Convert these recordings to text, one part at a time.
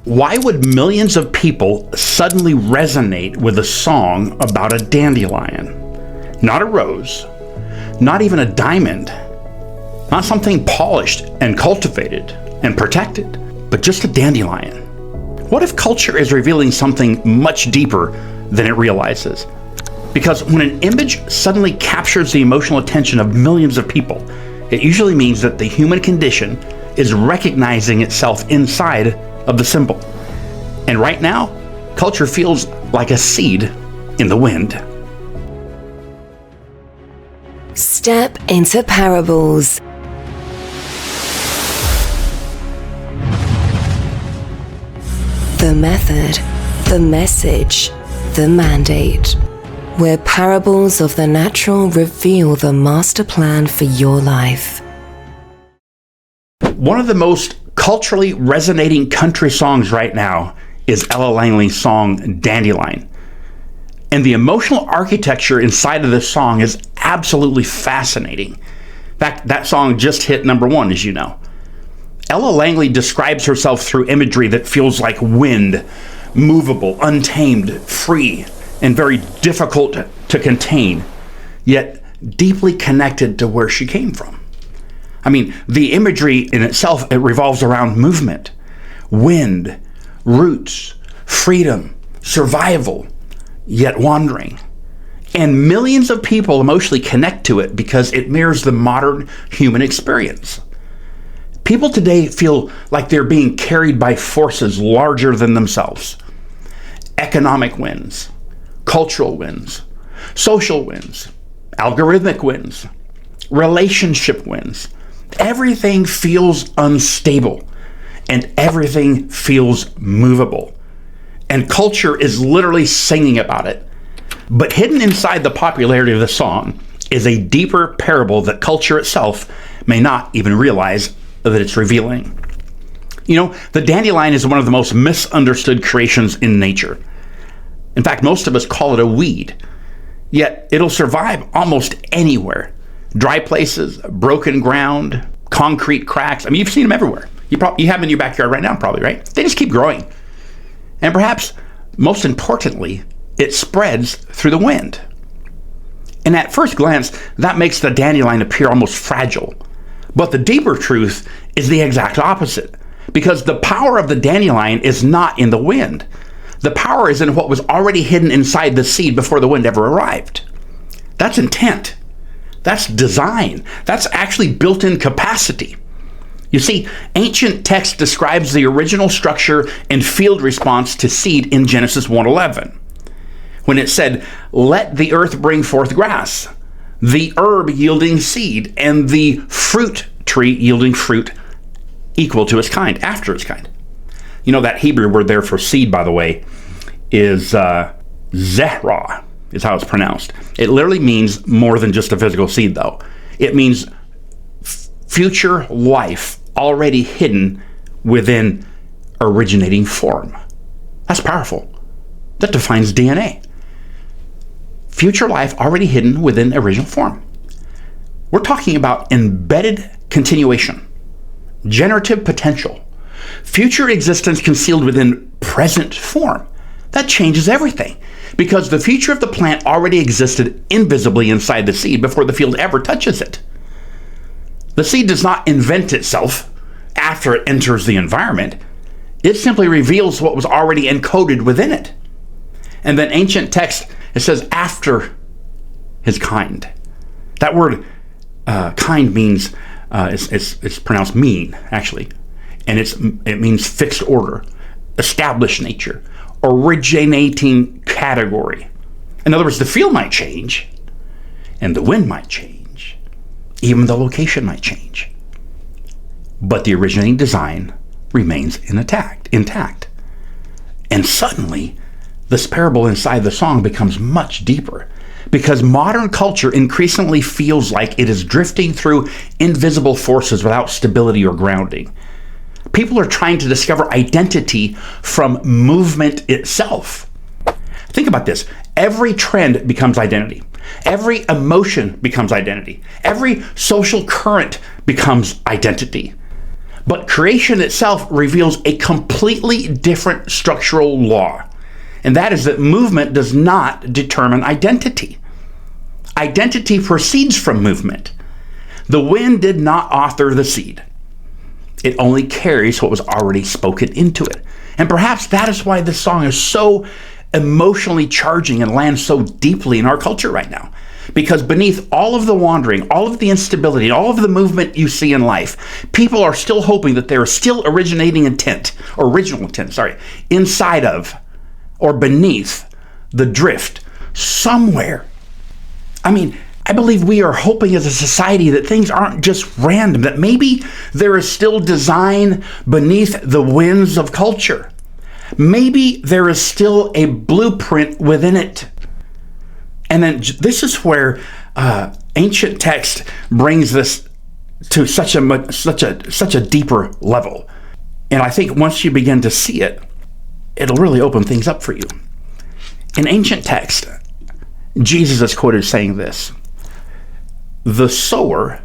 Why would millions of people suddenly resonate with a song about a dandelion? Not a rose, not even a diamond, not something polished and cultivated and protected, but just a dandelion. What if culture is revealing something much deeper than it realizes? Because when an image suddenly captures the emotional attention of millions of people, it usually means that the human condition is recognizing itself inside of the symbol. And right now, culture feels like a seed in the wind. Step into parables. The method, the message, the mandate. Where parables of the natural reveal the master plan for your life. One of the most culturally resonating country songs right now is Ella Langley's song Dandelion. And the emotional architecture inside of this song is absolutely fascinating. In fact, that song just hit #1, as you know. Ella Langley describes herself through imagery that feels like wind, movable, untamed, free, and very difficult to contain, yet deeply connected to where she came from. I mean, the imagery in itself, it revolves around movement, wind, roots, freedom, survival, yet wandering. And millions of people emotionally connect to it because it mirrors the modern human experience. People today feel like they're being carried by forces larger than themselves. Economic winds, cultural winds, social winds, algorithmic winds, relationship winds. Everything feels unstable and everything feels movable. And culture is literally singing about it. But hidden inside the popularity of the song is a deeper parable that culture itself may not even realize that it's revealing. You know, the dandelion is one of the most misunderstood creations in nature. In fact, most of us call it a weed, yet it'll survive almost anywhere. Dry places, broken ground, concrete cracks. I mean, you've seen them everywhere. You have them in your backyard right now, probably, right? They just keep growing. And perhaps, most importantly, it spreads through the wind. And at first glance, that makes the dandelion appear almost fragile. But the deeper truth is the exact opposite, because the power of the dandelion is not in the wind. The power is in what was already hidden inside the seed before the wind ever arrived. That's intent. That's design. That's actually built-in capacity. You see, ancient text describes the original structure and field response to seed in Genesis 1:11, when it said, "Let the earth bring forth grass, the herb yielding seed, and the fruit tree yielding fruit equal to its kind, after its kind." You know, that Hebrew word there for seed, by the way, is zerah, is how it's pronounced. It literally means more than just a physical seed, though. It means future life already hidden within originating form. That's powerful. That defines DNA. Future life already hidden within original form. We're talking about embedded continuation, generative potential, future existence concealed within present form. That changes everything, because the future of the plant already existed invisibly inside the seed before the field ever touches it. The seed does not invent itself after it enters the environment. It simply reveals what was already encoded within it. And then ancient text, it says after his kind. That word kind means, it's pronounced mean, actually. And it means fixed order, established nature, originating category. In other words, the field might change, and the wind might change, even the location might change. But the originating design remains intact. And suddenly, this parable inside the song becomes much deeper, because modern culture increasingly feels like it is drifting through invisible forces without stability or grounding. People are trying to discover identity from movement itself. Think about this. Every trend becomes identity. Every emotion becomes identity. Every social current becomes identity. But creation itself reveals a completely different structural law, and that is that movement does not determine identity. Identity proceeds from movement. The wind did not author the seed. It only carries what was already spoken into it. And perhaps that is why this song is so emotionally charging and lands so deeply in our culture right now. Because beneath all of the wandering, all of the instability, all of the movement you see in life, people are still hoping that there is still original intent, inside of or beneath the drift somewhere. I believe we are hoping as a society that things aren't just random, that maybe there is still design beneath the winds of culture. Maybe there is still a blueprint within it. And then this is where ancient text brings this to such a deeper level. And I think once you begin to see it, it'll really open things up for you. In ancient text, Jesus is quoted saying this: "The sower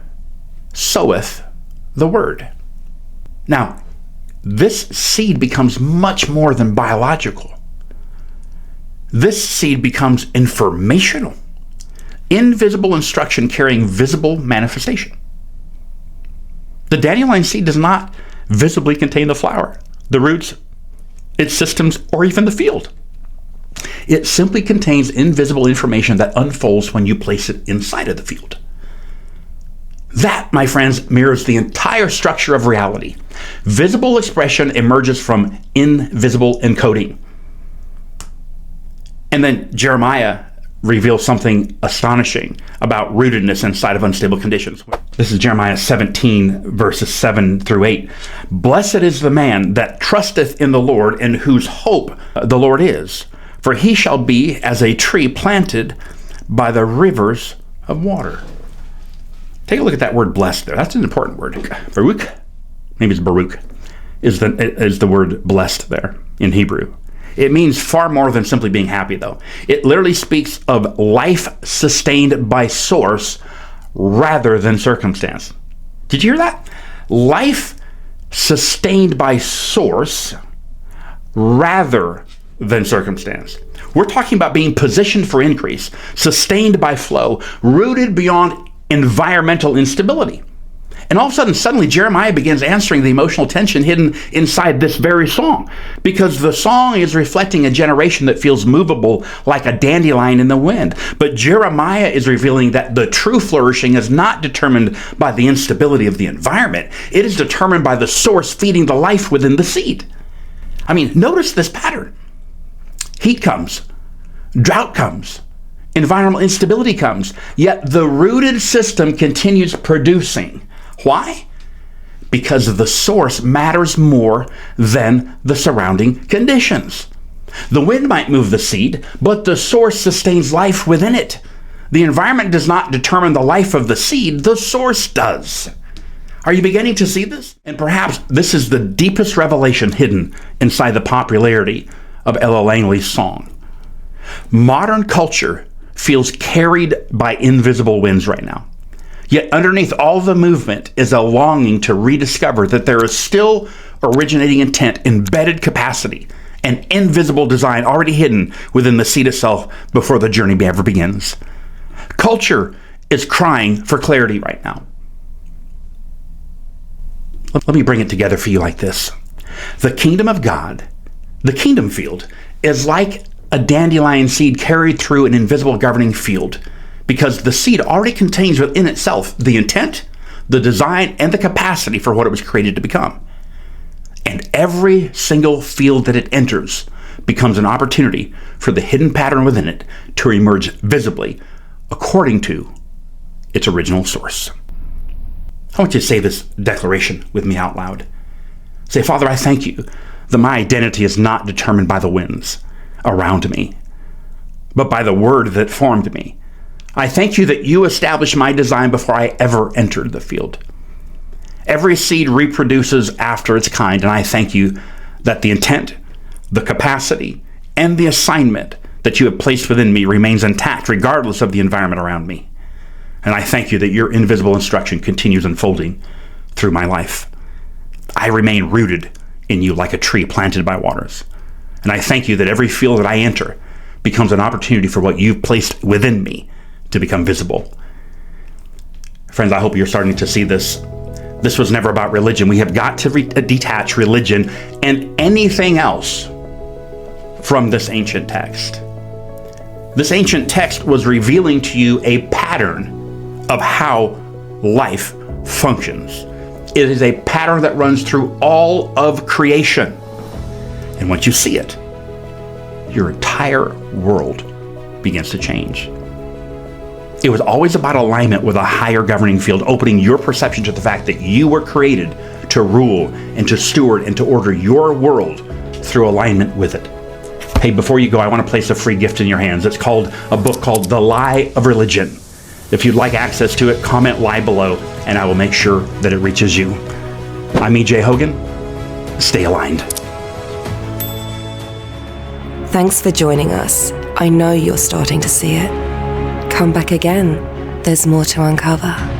soweth the word." Now, this seed becomes much more than biological. This seed becomes informational, invisible instruction carrying visible manifestation. The dandelion seed does not visibly contain the flower, the roots, its systems, or even the field. It simply contains invisible information that unfolds when you place it inside of the field. That, my friends, mirrors the entire structure of reality. Visible expression emerges from invisible encoding. And then Jeremiah reveals something astonishing about rootedness inside of unstable conditions. This is Jeremiah 17, verses 7 through 8. "Blessed is the man that trusteth in the Lord, and whose hope the Lord is. For he shall be as a tree planted by the rivers of water." Take a look at that word blessed there. That's an important word. Baruch, maybe it's Baruch, is the word blessed there in Hebrew. It means far more than simply being happy, though. It literally speaks of life sustained by source rather than circumstance. Did you hear that? Life sustained by source rather than circumstance. We're talking about being positioned for increase, sustained by flow, rooted beyond environmental instability. And all of a sudden, suddenly, Jeremiah begins answering the emotional tension hidden inside this very song, because the song is reflecting a generation that feels movable like a dandelion in the wind. But Jeremiah is revealing that the true flourishing is not determined by the instability of the environment. It is determined by the source feeding the life within the seed. Notice this pattern. Heat comes, drought comes, environmental instability comes, yet the rooted system continues producing. Why? Because the source matters more than the surrounding conditions. The wind might move the seed, but the source sustains life within it. The environment does not determine the life of the seed, the source does. Are you beginning to see this? And perhaps this is the deepest revelation hidden inside the popularity of Ella Langley's song. Modern culture feels carried by invisible winds right now. Yet underneath all the movement is a longing to rediscover that there is still originating intent, embedded capacity, and invisible design already hidden within the seed itself before the journey ever begins. Culture is crying for clarity right now. Let me bring it together for you like this. The kingdom of God, the kingdom field, is like a dandelion seed carried through an invisible governing field, because the seed already contains within itself the intent, the design, and the capacity for what it was created to become. And every single field that it enters becomes an opportunity for the hidden pattern within it to emerge visibly according to its original source. I want you to say this declaration with me out loud. Say, Father, I thank you that my identity is not determined by the winds around me, but by the word that formed me. I thank you that you established my design before I ever entered the field. Every seed reproduces after its kind, and I thank you that the intent, the capacity, and the assignment that you have placed within me remains intact regardless of the environment around me. And I thank you that your invisible instruction continues unfolding through my life. I remain rooted in you like a tree planted by waters. And I thank you that every field that I enter becomes an opportunity for what you've placed within me to become visible. Friends, I hope you're starting to see this. This was never about religion. We have got to detach religion and anything else from this ancient text. This ancient text was revealing to you a pattern of how life functions. It is a pattern that runs through all of creation. And once you see it, your entire world begins to change. It was always about alignment with a higher governing field, opening your perception to the fact that you were created to rule and to steward and to order your world through alignment with it. Hey, before you go, I want to place a free gift in your hands. It's called a book called The Lie of Religion. If you'd like access to it, comment lie below, and I will make sure that it reaches you. I'm EJ Hogan. Stay aligned. Thanks for joining us. I know you're starting to see it. Come back again. There's more to uncover.